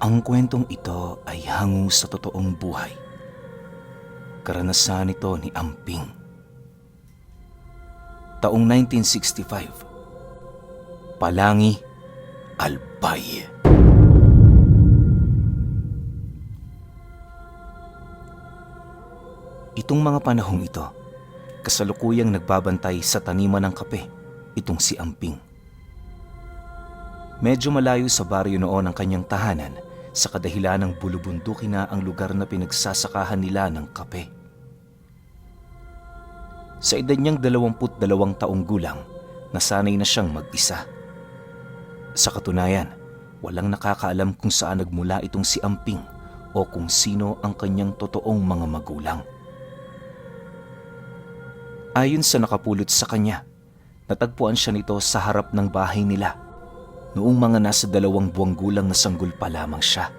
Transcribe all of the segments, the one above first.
Ang kwentong ito ay hango sa totoong buhay. Karanasan ito ni Amping. Taong 1965. Palangi, Albay. Itong mga panahong ito, kasalukuyang nagbabantay sa taniman ng kape itong si Amping. Medyo malayo sa baryo noon ang kanyang tahanan sa kadahilan ng bulubundukin na ang lugar na pinagsasakahan nila ng kape. Sa edad niyang 22 taong gulang, nasanay na siyang mag-isa. Sa katunayan, walang nakakaalam kung saan nagmula itong si Amping o kung sino ang kanyang totoong mga magulang. Ayon sa nakapulot sa kanya, natagpuan siya nito sa harap ng bahay nila noong mga nasa 2 buwang gulang na sanggol pa lamang siya.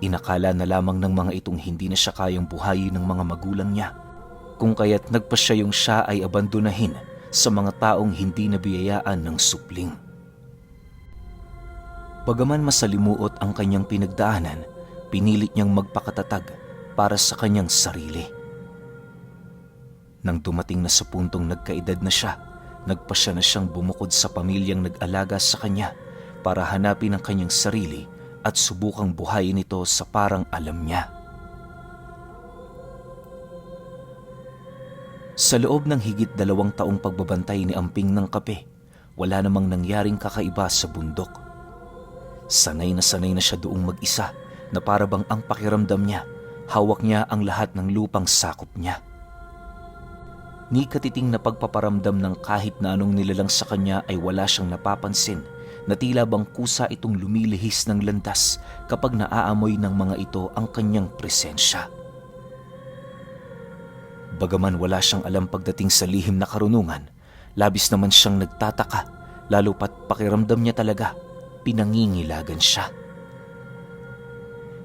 Inakala na lamang ng mga itong hindi na siya kayang buhayin ng mga magulang niya, kung kaya't nagpasyayong siya ay abandonahin sa mga taong hindi nabiyayaan ng supling. Bagaman masalimuot ang kanyang pinagdaanan, pinilit niyang magpakatatag para sa kanyang sarili. Nang dumating na sa puntong nagkaedad na siya, nagpasya na siyang bumukod sa pamilyang nag-alaga sa kanya para hanapin ang kanyang sarili at subukang buhayin ito sa parang alam niya. Sa loob ng higit 2 taong pagbabantay ni Amping ng kape, wala namang nangyaring kakaiba sa bundok. Sanay na siya doong mag-isa na para bang ang pakiramdam niya, hawak niya ang lahat ng lupang sakop niya. Ni katiting na pagpaparamdam ng kahit na anong nilalang sa kanya ay wala siyang napapansin na tila bang kusa itong lumilihis ng landas kapag naaamoy ng mga ito ang kanyang presensya. Bagaman wala siyang alam pagdating sa lihim na karunungan, labis naman siyang nagtataka, lalo pat pakiramdam niya talaga, pinangingilagan siya.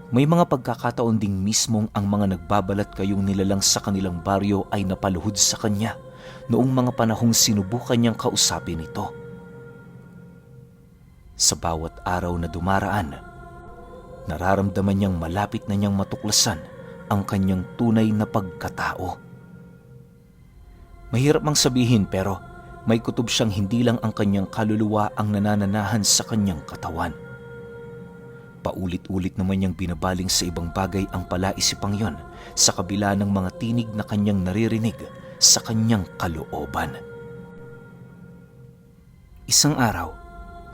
May mga pagkakataon ding mismong ang mga nagbabalat kayong nilalang sa kanilang baryo ay napaluhod sa kanya noong mga panahong sinubukan niyang kausapin ito. Sa bawat araw na dumaraan, nararamdaman niyang malapit na niyang matuklasan ang kanyang tunay na pagkatao. Mahirap mang sabihin pero may kutob siyang hindi lang ang kanyang kaluluwa ang nanananahan sa kanyang katawan. Paulit-ulit naman niyang binabaling sa ibang bagay ang palaisipang yon sa kabila ng mga tinig na kanyang naririnig sa kanyang kalooban. Isang araw,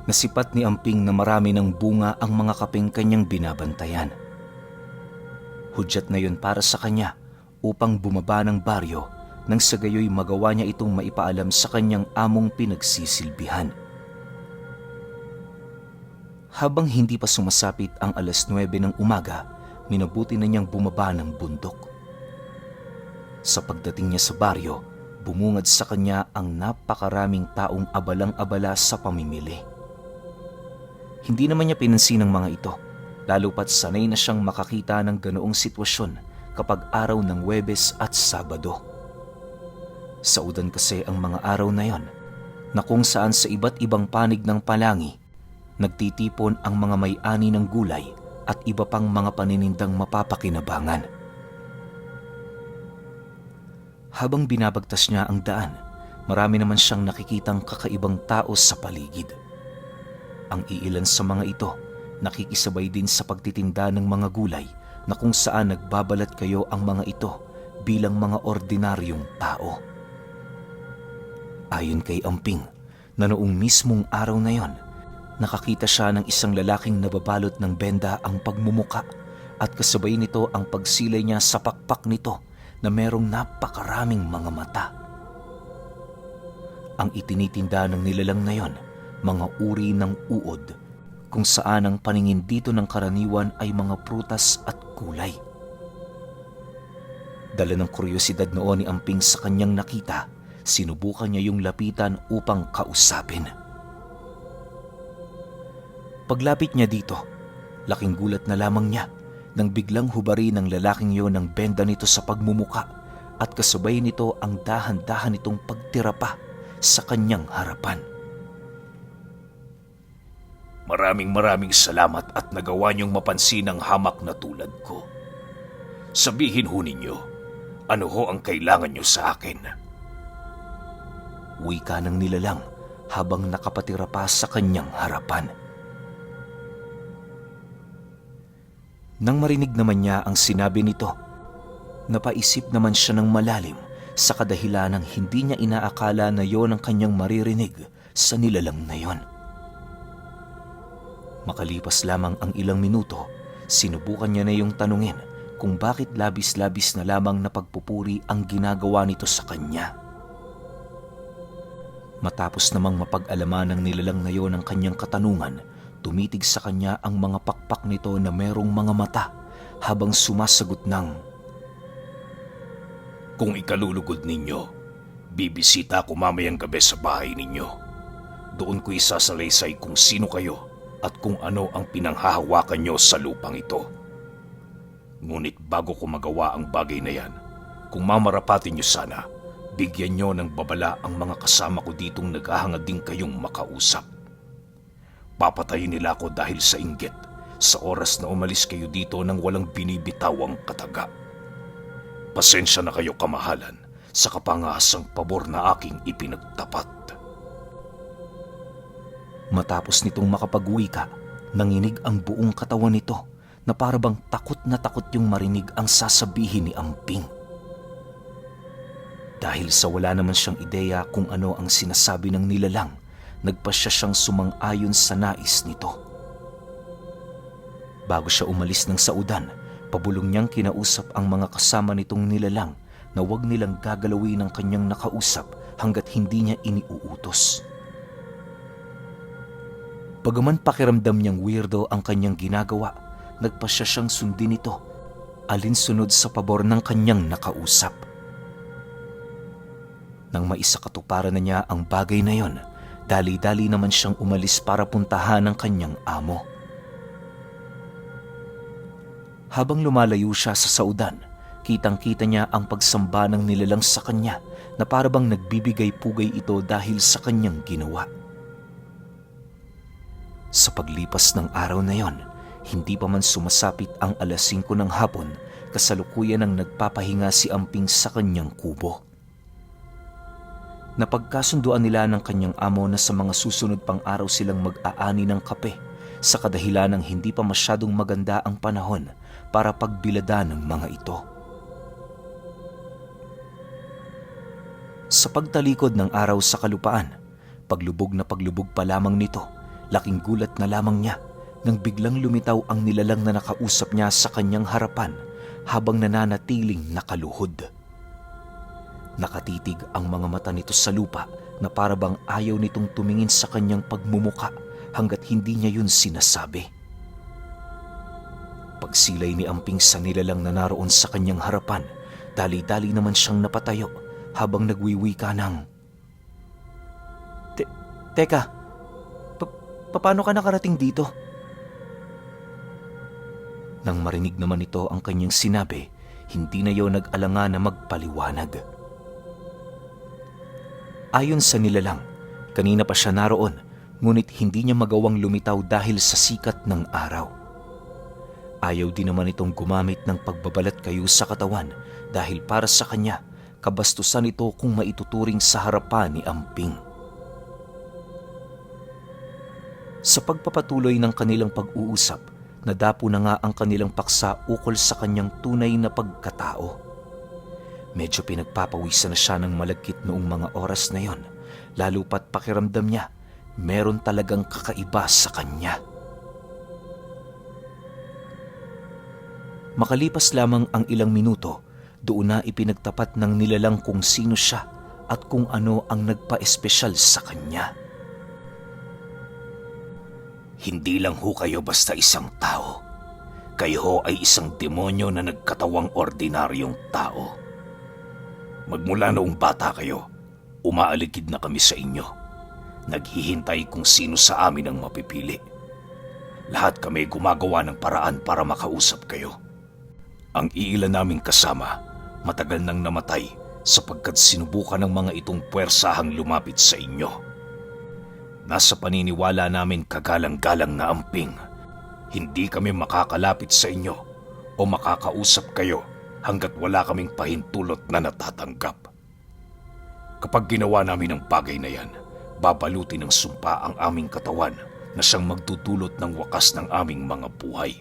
nasipat ni Amping na marami ng bunga ang mga kapeng kanyang binabantayan. Hudyat na yon para sa kanya upang bumaba ng baryo nang sa gayoy magawa niya itong maipaalam sa kanyang among pinagsisilbihan. Habang hindi pa sumasapit ang 9:00 ng umaga, minabuti na niyang bumaba ng bundok. Sa pagdating niya sa baryo, bumungad sa kanya ang napakaraming taong abalang-abala sa pamimili. Hindi naman niya pinansin ang mga ito, lalo pat sanay na siyang makakita ng ganoong sitwasyon kapag araw ng Huwebes at Sabado. Saudan kasi ang mga araw na yon, na kung saan sa iba't ibang panig ng Palangi, nagtitipon ang mga may-ani ng gulay at iba pang mga paninindang mapapakinabangan. Habang binabagtas niya ang daan, marami naman siyang nakikitang kakaibang tao sa paligid. Ang iilan sa mga ito, nakikisabay din sa pagtitinda ng mga gulay na kung saan nagbabalat kayo ang mga ito bilang mga ordinaryong tao. Ayon kay Amping, na noong mismong araw na yon, nakakita siya ng isang lalaking nababalot ng benda ang pagmumuka at kasabay nito ang pagsilay niya sa pakpak nito na merong napakaraming mga mata. Ang itinitinda ng nilalang na yon, mga uri ng uod, kung saan ang paningin dito ng karaniwan ay mga prutas at kulay. Dala ng kuryosidad noon ni Amping sa kanyang nakita, sinubukan niya yung lapitan upang kausapin. Paglapit niya dito, laking gulat na lamang niya nang biglang hubari ng lalaking yon ang benda nito sa pagmumuka at kasabay nito ang dahan-dahan nitong pagtira pa sa kanyang harapan. Maraming salamat at nagawa niyong mapansin ang hamak na tulad ko. Sabihin ho ninyo, ano ho ang kailangan niyo sa akin? Wika ng nilalang habang nakapatira pa sa kanyang harapan. Nang marinig naman niya ang sinabi nito, napaisip naman siya ng malalim sa kadahilanang hindi niya inaakala na yon ang kanyang maririnig sa nilalang na yon. Makalipas lamang ang ilang minuto, sinubukan niya na yung tanungin kung bakit labis-labis na lamang na pagpupuri ang ginagawa nito sa kanya. Matapos namang mapag-alaman ng nilalang na yon ang kanyang katanungan, tumitig sa kanya ang mga pakpak nito na merong mga mata habang sumasagot ng, Kung ikalulugod ninyo, bibisita ko mamayang gabi sa bahay ninyo. Doon ko isasalaysay kung sino kayo at kung ano ang pinanghahawakan nyo sa lupang ito. Ngunit bago ko magawa ang bagay na yan, kung mamarapatin nyo sana, bigyan nyo ng babala ang mga kasama ko ditong naghahangad din kayong makausap. Papatayin nila ako dahil sa inggit sa oras na umalis kayo dito nang walang binibitawang kataga. Pasensya na kayo kamahalan sa kapangasang pabor na aking ipinagtapat. Matapos nitong makapag-wika, nanginig ang buong katawan nito na parabang takot na takot yung marinig ang sasabihin ni Amping. Dahil sa wala naman siyang ideya kung ano ang sinasabi ng nilalang, nagpasya siyang sumang-ayon sa nais nito. Bago siya umalis ng saudan, pabulong niyang kinausap ang mga kasama nitong nilalang na huwag nilang gagalawin ang kanyang nakausap hanggat hindi niya iniuutos. Bagaman pakiramdam niyang weirdo ang kanyang ginagawa, nagpasya siyang sundin ito, alinsunod sa pabor ng kanyang nakausap. Nang maisakatuparan na niya ang bagay na yon, dali-dali naman siyang umalis para puntahan ang kanyang amo. Habang lumalayo siya sa saudan, kitang-kita niya ang pagsamba ng nilalang sa kanya na parabang nagbibigay-pugay ito dahil sa kanyang ginawa. Sa paglipas ng araw na yon, hindi pa man sumasapit ang 5:00 ng hapon, kasalukuyan ang nagpapahinga si Amping sa kanyang kubo. Napagkasunduan nila ng kanyang amo na sa mga susunod pang araw silang mag-aani ng kape sa kadahilanang hindi pa masyadong maganda ang panahon para pagbiladan ng mga ito. Sa pagtalikod ng araw sa kalupaan, paglubog pa lamang nito, laking gulat na lamang niya nang biglang lumitaw ang nilalang na nakausap niya sa kanyang harapan habang nananatiling nakaluhod. Nakatitig ang mga mata nito sa lupa na parabang ayaw nitong tumingin sa kanyang pagmumuka hanggat hindi niya yun sinasabi. Pagsilay ni Amping sa nilalang na naroon sa kanyang harapan, dali-dali naman siyang napatayo habang nagwiwika ng, Teka, paano ka nakarating dito? Nang marinig naman ito ang kanyang sinabi, hindi na yun nag-alangan na magpaliwanag. Ayon sa nilalang, kanina pa siya naroon, ngunit hindi niya magawang lumitaw dahil sa sikat ng araw. Ayaw din naman itong gumamit ng pagbabalat kayo sa katawan dahil para sa kanya, kabastusan ito kung maituturing sa harapan ni Amping. Sa pagpapatuloy ng kanilang pag-uusap, nadapo na nga ang kanilang paksa ukol sa kanyang tunay na pagkatao. Medyo pinagpapawisan na siya ng malagkit noong mga oras na yon, lalo pat pakiramdam niya, meron talagang kakaiba sa kanya. Makalipas lamang ang ilang minuto, doon na ipinagtapat ng nilalang kung sino siya at kung ano ang nagpa-espesyal sa kanya. Hindi lang ho kayo basta isang tao. Kayo ho ay isang demonyo na nagkatawang ordinaryong tao. Magmula noong bata kayo, umaaligid na kami sa inyo. Naghihintay kung sino sa amin ang mapipili. Lahat kami gumagawa ng paraan para makausap kayo. Ang iilan naming kasama, matagal nang namatay sapagkat sinubukan ng mga itong puwersahang lumapit sa inyo. Nasa paniniwala namin kagalang-galang na Amping, hindi kami makakalapit sa inyo o makakausap kayo hanggat wala kaming pahintulot na natatanggap. Kapag ginawa namin ang bagay na yan, babalutin ng sumpa ang aming katawan na siyang magdudulot ng wakas ng aming mga buhay.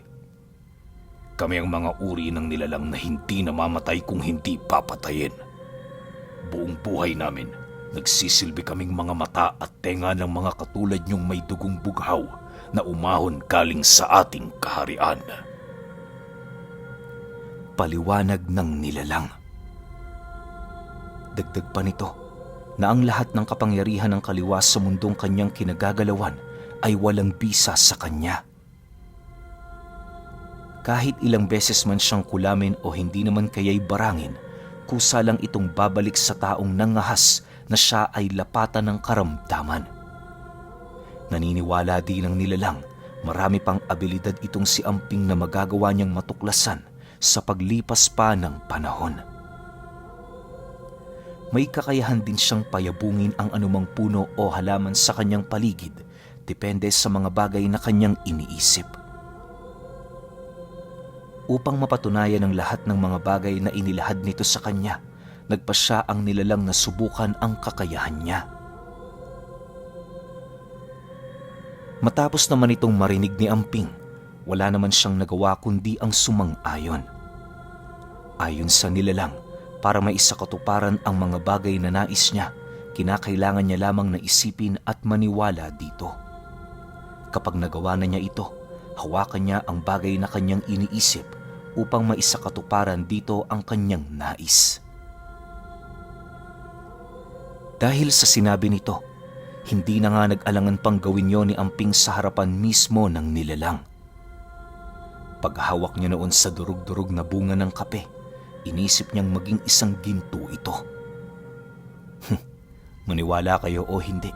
Kami ang mga uri ng nilalang na hindi namamatay kung hindi papatayin. Buong buhay namin, nagsisilbi kaming mga mata at tenga ng mga katulad niyong may dugong bughaw na umahon galing sa ating kaharian. Paliwanag ng nilalang. Dagdag pa nito na ang lahat ng kapangyarihan ng kaliwa sa mundong kanyang kinagagalawan ay walang bisa sa kanya. Kahit ilang beses man siyang kulamin o hindi naman kaya'y barangin, kusa lang itong babalik sa taong nangahas na siya ay lapatan ng karamdaman. Naniniwala din ang nilalang marami pang abilidad itong si Amping na magagawa niyang matuklasan sa paglipas pa ng panahon. May kakayahan din siyang payabungin ang anumang puno o halaman sa kanyang paligid, depende sa mga bagay na kanyang iniisip. Upang mapatunayan ang lahat ng mga bagay na inilahad nito sa kanya, nagpa siya ang nilalang na subukan ang kakayahan niya. Matapos naman itong marinig ni Amping, wala naman siyang nagawa kundi ang sumang-ayon. Ayon sa nilalang, para maisakatuparan ang mga bagay na nais niya, kinakailangan niya lamang na isipin at maniwala dito. Kapag nagawa na niya ito, hawakan niya ang bagay na kanyang iniisip upang maisakatuparan dito ang kanyang nais. Dahil sa sinabi nito, hindi na nga nag-alangan pang gawin yon ni Amping sa harapan mismo ng nilalang. Paghawak niya noon sa durug-durug na bunga ng kape, inisip niyang maging isang ginto ito. Maniwala kayo o hindi,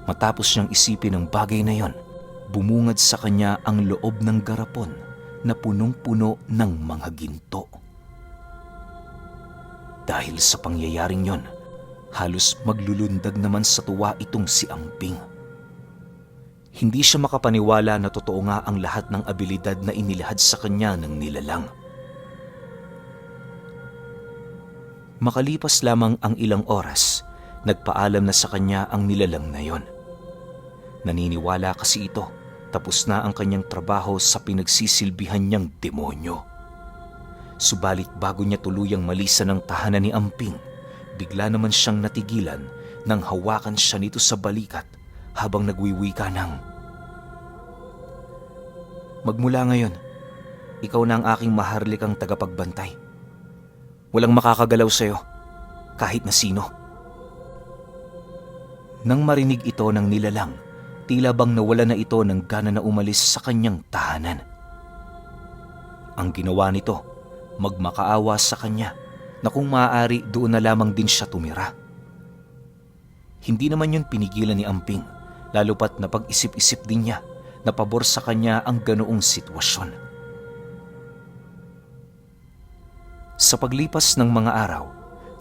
matapos niyang isipin ang bagay na yon, bumungad sa kanya ang loob ng garapon na punong-puno ng mga ginto. Dahil sa pangyayaring yon, halos maglulundag naman sa tuwa itong si Amping. Hindi siya makapaniwala na totoo nga ang lahat ng abilidad na inilahad sa kanya ng nilalang. Makalipas lamang ang ilang oras, nagpaalam na sa kanya ang nilalang na yon. Naniniwala kasi ito, tapos na ang kanyang trabaho sa pinagsisilbihan niyang demonyo. Subalit bago niya tuluyang malisan ang tahanan ni Amping, bigla naman siyang natigilan nang hawakan siya nito sa balikat habang nagwiwika ng, "Magmula ngayon, ikaw na ang aking maharlikang tagapagbantay. Walang makakagalaw sa'yo, kahit na sino." Nang marinig ito ng nilalang, tila bang nawala na ito ng gana na umalis sa kanyang tahanan. Ang ginawa nito, magmakaawa sa kanya na kung maaari doon na lamang din siya tumira. Hindi naman yun pinigilan ni Amping, lalo pat napag-isip-isip din niya na pabor sa kanya ang ganoong sitwasyon. Sa paglipas ng mga araw,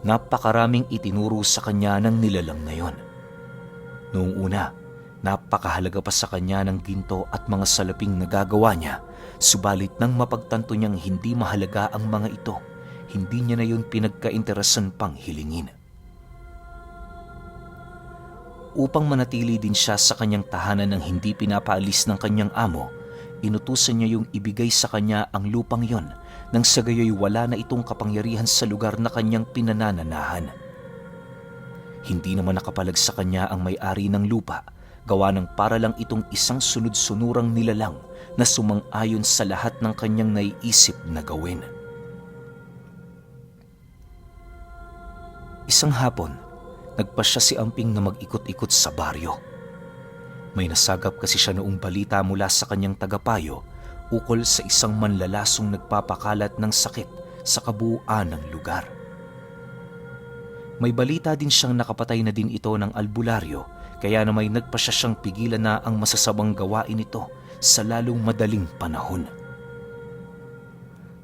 napakaraming itinuro sa kanya ng nilalang na yon. Noong una, napakahalaga pa sa kanya ng ginto at mga salaping nagagawa niya, subalit nang mapagtanto niyang hindi mahalaga ang mga ito, hindi niya na yun pinagkainteresan pang hilingin. Upang manatili din siya sa kanyang tahanan ng hindi pinapaalis ng kanyang amo, inutusan niya yung ibigay sa kanya ang lupang yon nang sa gayoy wala na itong kapangyarihan sa lugar na kanyang pinanananahan. Hindi naman nakapalag sa kanya ang may-ari ng lupa, gawa ng para lang itong isang sunod-sunurang nilalang na sumang-ayon sa lahat ng kanyang naiisip na gawin. Isang hapon, nagpasya si Amping na mag-ikot-ikot sa baryo. May nasagap kasi siya noong balita mula sa kanyang tagapayo ukol sa isang manlalasong nagpapakalat ng sakit sa kabuuan ng lugar. May balita din siyang nakapatay na din ito ng albularyo, kaya na may nagpasya siyang pigilan na ang masasabang gawain ito sa lalong madaling panahon.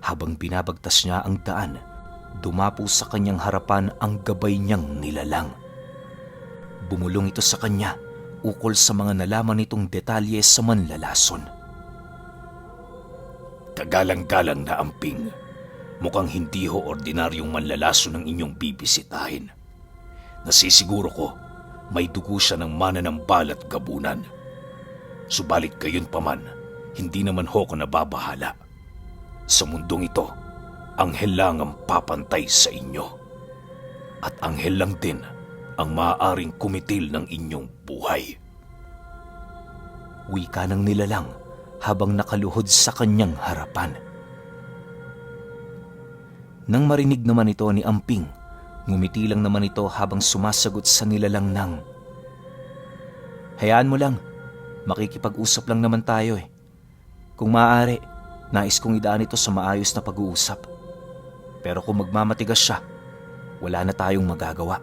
Habang binabagtas niya ang daan, dumapo sa kanyang harapan ang gabay niyang nilalang. Bumulong ito sa kanya ukol sa mga nalaman nitong detalye sa manlalason. Kagalang-galang na Amping, mukhang hindi ho ordinaryong manlalason ng inyong bibisitahin. Nasisiguro ko, may dugo siya ng mananambal at gabunan. Subalit gayon paman, hindi naman ho ko nababahala. Sa mundong ito, anghel lang ang papantay sa inyo. At anghel lang din ang maaaring kumitil ng inyong buhay. Wika ng nilalang habang nakaluhod sa kanyang harapan. Nang marinig naman ito ni Amping, ngumiti lang naman ito habang sumasagot sa nilalang ng, "Hayaan mo lang, makikipag-usap lang naman tayo eh. Kung maaari, nais kong idaan ito sa maayos na pag-uusap. Pero kung magmamatigas siya, wala na tayong magagawa."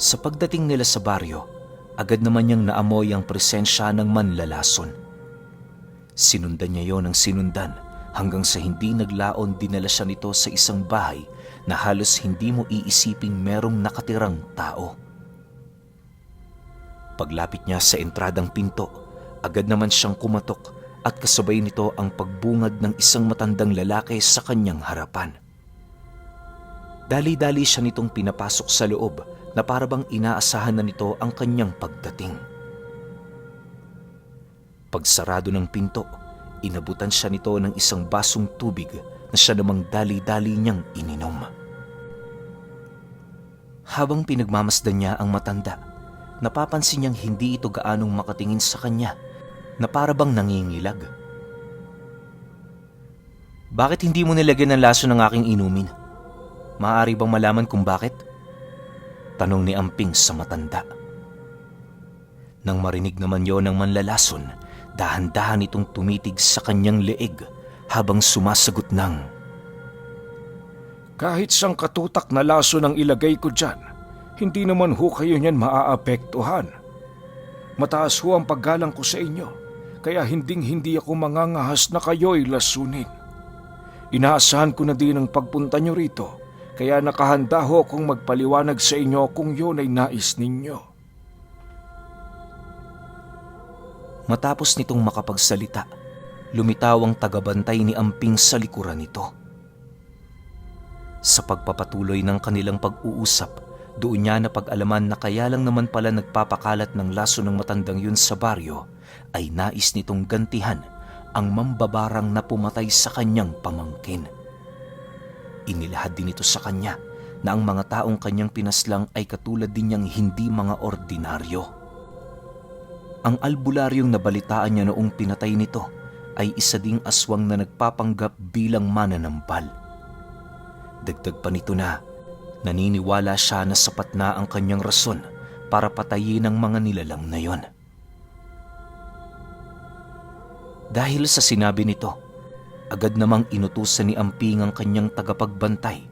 Sa pagdating nila sa baryo, agad naman niyang naamoy ang presensya ng manlalason. Sinundan niya yon ng sinundan hanggang sa hindi naglaon dinala siya nito sa isang bahay na halos hindi mo iisiping merong nakatirang tao. Paglapit niya sa entradang pinto, agad naman siyang kumatok at kasabay nito ang pagbungad ng isang matandang lalaki sa kanyang harapan. Dali-dali siya nitong pinapasok sa loob na parabang inaasahan na nito ang kanyang pagdating. Pagsarado ng pinto, inabutan siya nito ng isang basong tubig na siya namang dali-dali niyang ininom. Habang pinagmamasdan niya ang matanda, napapansin niyang hindi ito gaanong makatingin sa kanya na parabang nangingilag. "Bakit hindi mo nilagyan ng laso ng aking inumin? Maaari bang malaman kung bakit?" tanong ni Amping sa matanda. Nang marinig naman yon ng manlalason, dahan-dahan itong tumitig sa kanyang leeg habang sumasagot ng, "Kahit sang katutak na laso ng ilagay ko dyan, hindi naman ho kayo niyan maaapektuhan. Mataas ho ang paggalang ko sa inyo, kaya hinding-hindi ako mangangahas na kayo'y lasunin. Inaasahan ko na din ang pagpunta nyo rito, kaya nakahanda ho akong magpaliwanag sa inyo kung yun ay nais ninyo." Matapos nitong makapagsalita, lumitaw ang tagabantay ni Amping sa likuran nito. Sa pagpapatuloy ng kanilang pag-uusap, doon niya napag-alaman na kaya lang naman pala nagpapakalat ng laso ng matandang yun sa baryo ay nais nitong gantihan ang mambabarang na pumatay sa kanyang pamangkin. Inilahad din ito sa kanya na ang mga taong kanyang pinaslang ay katulad din niyang hindi mga ordinaryo. Ang albularyong nabalitaan niya noong pinatay nito ay isa ding aswang na nagpapanggap bilang mananampal. Dagdag pa nito na naniniwala siya na sapat na ang kanyang rason para patayin ang mga nilalang na yon. Dahil sa sinabi nito, agad namang inutusan ni Amping ang kanyang tagapagbantay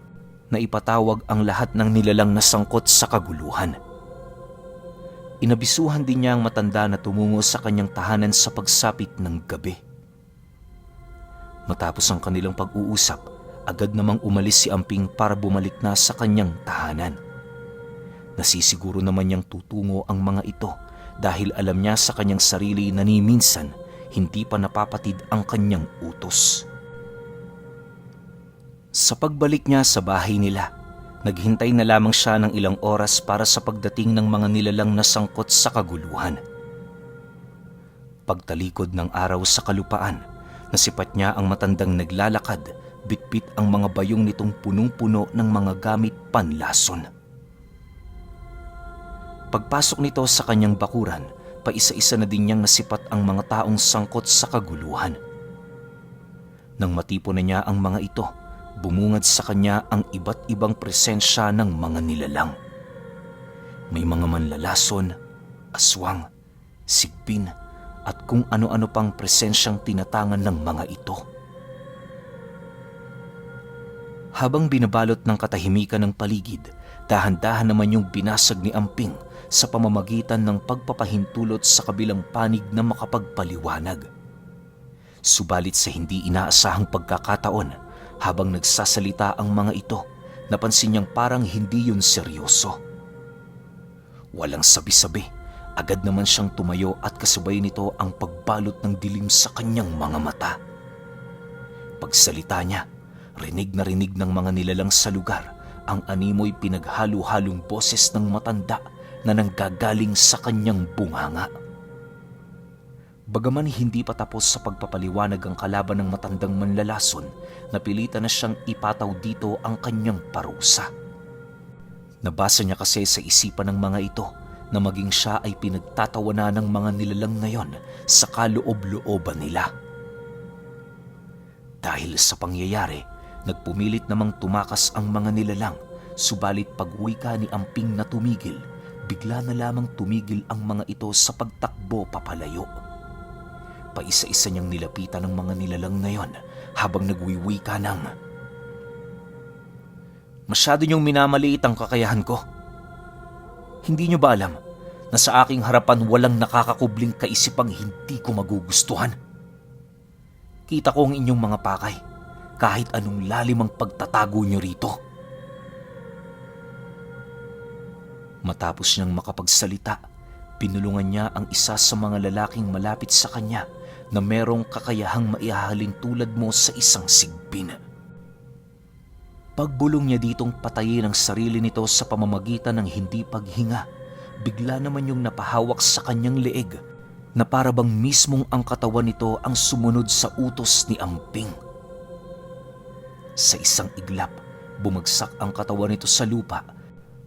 na ipatawag ang lahat ng nilalang na sangkot sa kaguluhan. Inabisuhan din niya ang matanda na tumungo sa kanyang tahanan sa pagsapit ng gabi. Matapos ang kanilang pag-uusap, agad namang umalis si Amping para bumalik na sa kanyang tahanan. Nasisiguro naman niyang tutungo ang mga ito dahil alam niya sa kanyang sarili na ni minsan hindi pa napapatid ang kanyang utos. Sa pagbalik niya sa bahay nila, naghintay na lamang siya ng ilang oras para sa pagdating ng mga nilalang na sangkot sa kaguluhan. Pagtalikod ng araw sa kalupaan, nasipat niya ang matandang naglalakad, bitbit ang mga bayong nitong punong-puno ng mga gamit panlason. Pagpasok nito sa kanyang bakuran, paisa-isa na din niyang nasipat ang mga taong sangkot sa kaguluhan. Nang matipon na niya ang mga ito, bumungad sa kanya ang iba't ibang presensya ng mga nilalang. May mga manlalason, aswang, sigbin, at kung ano-ano pang presensyang tinatangan ng mga ito. Habang binabalot ng katahimikan ng paligid, dahan-dahan naman yung binasag ni Amping sa pamamagitan ng pagpapahintulot sa kabilang panig na makapagpaliwanag. Subalit sa hindi inaasahang pagkakataon, habang nagsasalita ang mga ito, napansin niyang parang hindi yun seryoso. Walang sabi-sabi, agad naman siyang tumayo at kasabay nito ang pagbalot ng dilim sa kanyang mga mata. Pagsalita niya, rinig na rinig ng mga nilalang sa lugar ang animoy pinaghalo-halong boses ng matanda na nanggagaling sa kanyang bunganga. Bagaman hindi pa tapos sa pagpapaliwanag ang kalaban ng matandang manlalason, napilitan na siyang ipataw dito ang kanyang parusa. Nabasa niya kasi sa isipan ng mga ito na maging siya ay pinagtatawanan ng mga nilalang ngayon sa kaloob-looban nila. Dahil sa pangyayari, nagpumilit namang tumakas ang mga nilalang, subalit pag-uwi ka ni Amping na tumigil, bigla na lamang tumigil ang mga ito sa pagtakbo papalayo. Paisa-isa niyang nilapitan ng mga nilalang ngayon habang nagwiwi ka ng, "Masyado niyong minamaliit ang kakayahan ko. Hindi niyo ba alam na sa aking harapan walang nakakakubling kaisipang hindi ko magugustuhan? Kita ko ang inyong mga pakay, kahit anong lalim ang pagtatago niyo rito." Matapos niyang makapagsalita, pinulungan niya ang isa sa mga lalaking malapit sa kanya na merong kakayahang maihahalin tulad mo sa isang sigbin. Pagbulong niya ditong patayin ang sarili nito sa pamamagitan ng hindi paghinga, bigla naman yung napahawak sa kanyang leeg na para bang mismong ang katawan nito ang sumunod sa utos ni Amping. Sa isang iglap, bumagsak ang katawan nito sa lupa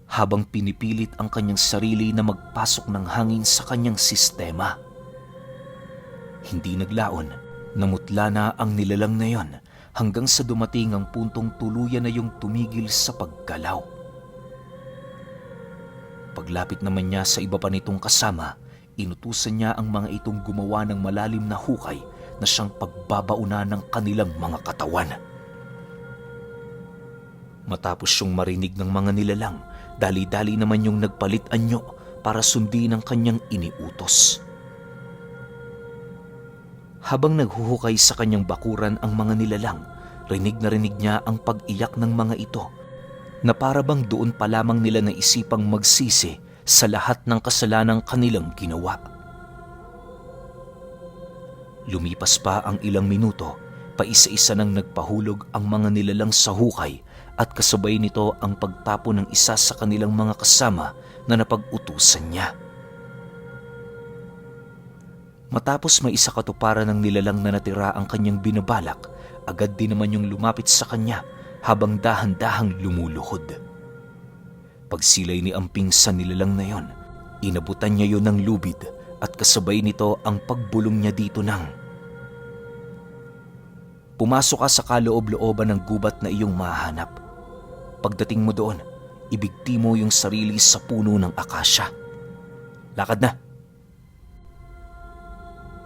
habang pinipilit ang kanyang sarili na magpasok ng hangin sa kanyang sistema. Hindi naglaon, namutla na ang nilalang na yon hanggang sa dumating ang puntong tuluyan na yung tumigil sa paggalaw. Paglapit naman niya sa iba pa nitong kasama, inutusan niya ang mga itong gumawa ng malalim na hukay na siyang pagbabauna ng kanilang mga katawan. Matapos siyang marinig ng mga nilalang, dali-dali naman yung nagpalit anyo para sundin ang kanyang iniutos. Habang naghuhukay sa kanyang bakuran ang mga nilalang, rinig na rinig niya ang pag-iyak ng mga ito na para bang doon pa lamang nila naisipang magsisi sa lahat ng kasalanang kanilang ginawa. Lumipas pa ang ilang minuto, paisa-isa nang nagpahulog ang mga nilalang sa hukay at kasabay nito ang pagtapon ng isa sa kanilang mga kasama na napag-utusan niya. Matapos may isa katuparan ng nilalang na natira ang kanyang binabalak, agad din naman yung lumapit sa kanya habang dahan-dahang lumuluhod. Pagsilay ni Amping sa nilalang na yon, inabutan niya yon ng lubid at kasabay nito ang pagbulong niya dito ng, "Pumasok ka sa kaloob-looban ng gubat na iyong mahanap. Pagdating mo doon, ibigti mo yung sarili sa puno ng akasya. Lakad na."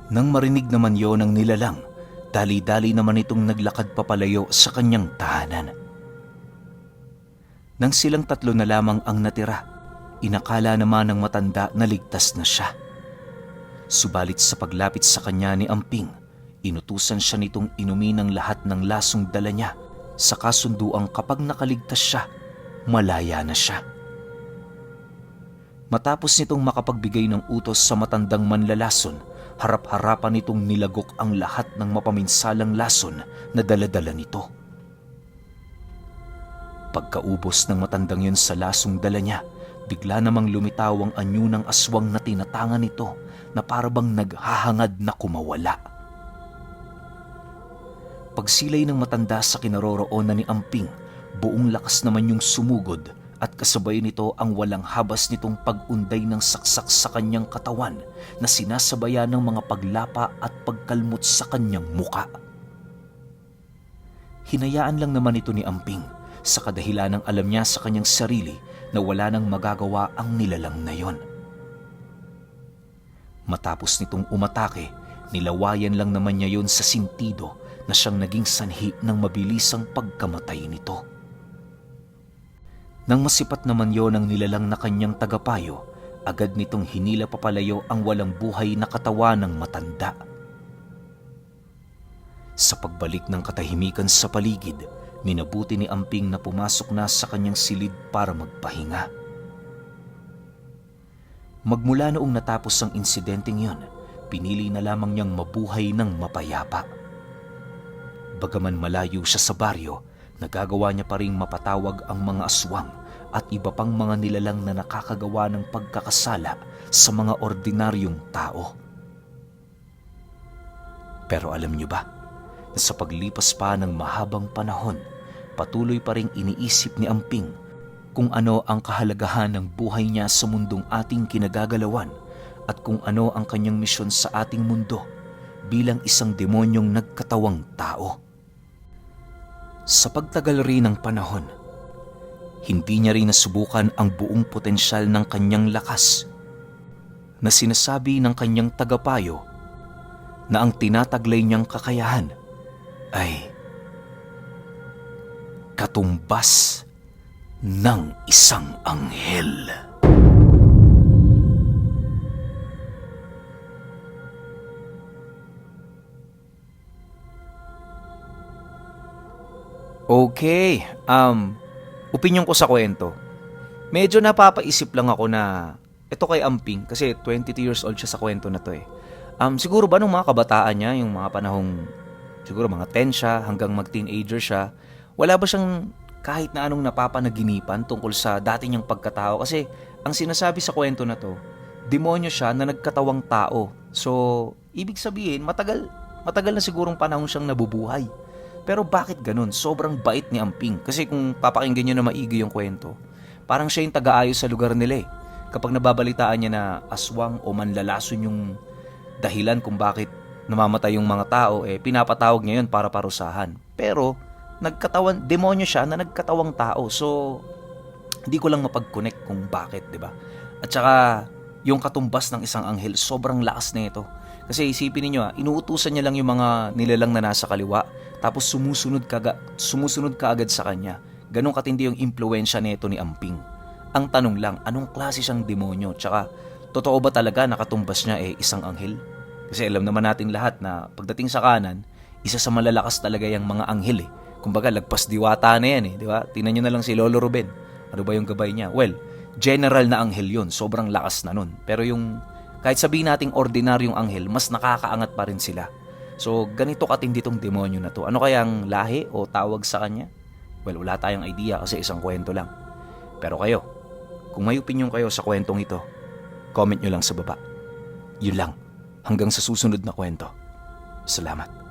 Nang marinig naman yon ng nilalang, dali-dali naman itong naglakad papalayo sa kanyang tahanan. Nang silang tatlo na lamang ang natira, inakala naman ng matanda na ligtas na siya. Subalit sa paglapit sa kanya ni Amping, inutusan siya nitong inumin ang lahat ng lasong dala niya sa kasunduang kapag nakaligtas siya, malaya na siya. Matapos nitong makapagbigay ng utos sa matandang manlalason, harap-harapan nitong nilagok ang lahat ng mapaminsalang lason na dala-dala nito. Pagkaubos ng matandang yun sa lasong dala niya, bigla namang lumitaw ang anyo ng aswang na tinatangan nito na parabang naghahangad na kumawala. Pagsilay ng matanda sa kinaroroonan ni Amping, buong lakas naman yung sumugod at kasabay nito ang walang habas nitong pag-unday ng saksak sa kanyang katawan na sinasabayan ng mga paglapa at pagkalmot sa kanyang muka. Hinayaan lang naman ito ni Amping sa kadahilan ng alam niya sa kanyang sarili na wala nang magagawa ang nilalang na yon. Matapos nitong umatake, nilawayan lang naman niya yon sa sintido na siyang naging sanhi ng mabilisang pagkamatay nito. Nang masipat naman yon ng nilalang na kanyang tagapayo, agad nitong hinila papalayo ang walang buhay na katawan ng matanda. Sa pagbalik ng katahimikan sa paligid, minabuti ni Amping na pumasok na sa kanyang silid para magpahinga. Magmula noong natapos ang insidenteng yon, pinili na lamang niyang mabuhay ng mapayapa. Bagaman malayo siya sa baryo, nagagawa niya pa ring mapatawag ang mga aswang at iba pang mga nilalang na nakakagawa ng pagkakasala sa mga ordinaryong tao. Pero alam niyo ba, na sa paglipas pa ng mahabang panahon, patuloy pa ring iniisip ni Amping kung ano ang kahalagahan ng buhay niya sa mundong ating kinagagalawan at kung ano ang kanyang misyon sa ating mundo bilang isang demonyong nagkatawang tao. Sa pagtagal rin ng panahon, hindi niya rin nasubukan ang buong potensyal ng kanyang lakas na sinasabi ng kanyang tagapayo na ang tinataglay niyang kakayahan ay katumbas ng isang anghel. Okay, opinyon ko sa kwento. Medyo napapaisip lang ako na ito kay Amping kasi 22 years old siya sa kwento na to eh. Siguro ba nung mga kabataan niya, yung mga panahong siguro mga 10 siya hanggang mag-teenager siya, wala ba siyang kahit na anong napapanaginipan tungkol sa dati niyang pagkatao? Kasi ang sinasabi sa kwento na to, demonyo siya na nagkatawang tao. So, ibig sabihin, matagal na sigurong panahon siyang nabubuhay. Pero bakit ganun? Sobrang bait ni Amping. Kasi kung papakinggan niyo na maigi yung kwento, parang siya yung taga-ayos sa lugar nila eh. Kapag nababalitaan niya na aswang o manlalason yung dahilan kung bakit namamatay yung mga tao, pinapatawag niya yun para parusahan. Pero, demonyo siya na nagkatawang tao. So, hindi ko lang mapag-connect kung bakit, di ba? At saka, yung katumbas ng isang anghel, sobrang lakas na ito. Kasi isipin niyo, inuutusan niya lang yung mga nilalang na nasa kaliwa, tapos sumusunod ka agad sa kanya. Ganong katindi yung impluwensya nito ni Amping. Ang tanong lang, anong klase siyang demonyo? Tsaka, totoo ba talaga nakatumbas niya isang anghel? Kasi alam naman natin lahat na pagdating sa kanan, isa sa malalakas talaga yung mga anghel eh. Kumbaga, lagpas diwata na yan eh, di ba? Tingnan nyo na lang si Lolo Ruben. Ano ba yung gabay niya? Well, general na anghel yun. Sobrang lakas na nun. Pero yung, kahit sabihin nating ordinaryong anghel, mas nakakaangat pa rin sila. So, ganito katindi tong demonyo na to. Ano kayang lahi o tawag sa kanya? Well, wala tayong idea kasi isang kwento lang. Pero kayo, kung may opinion kayo sa kwentong ito, comment nyo lang sa baba. Yun lang. Hanggang sa susunod na kwento. Salamat.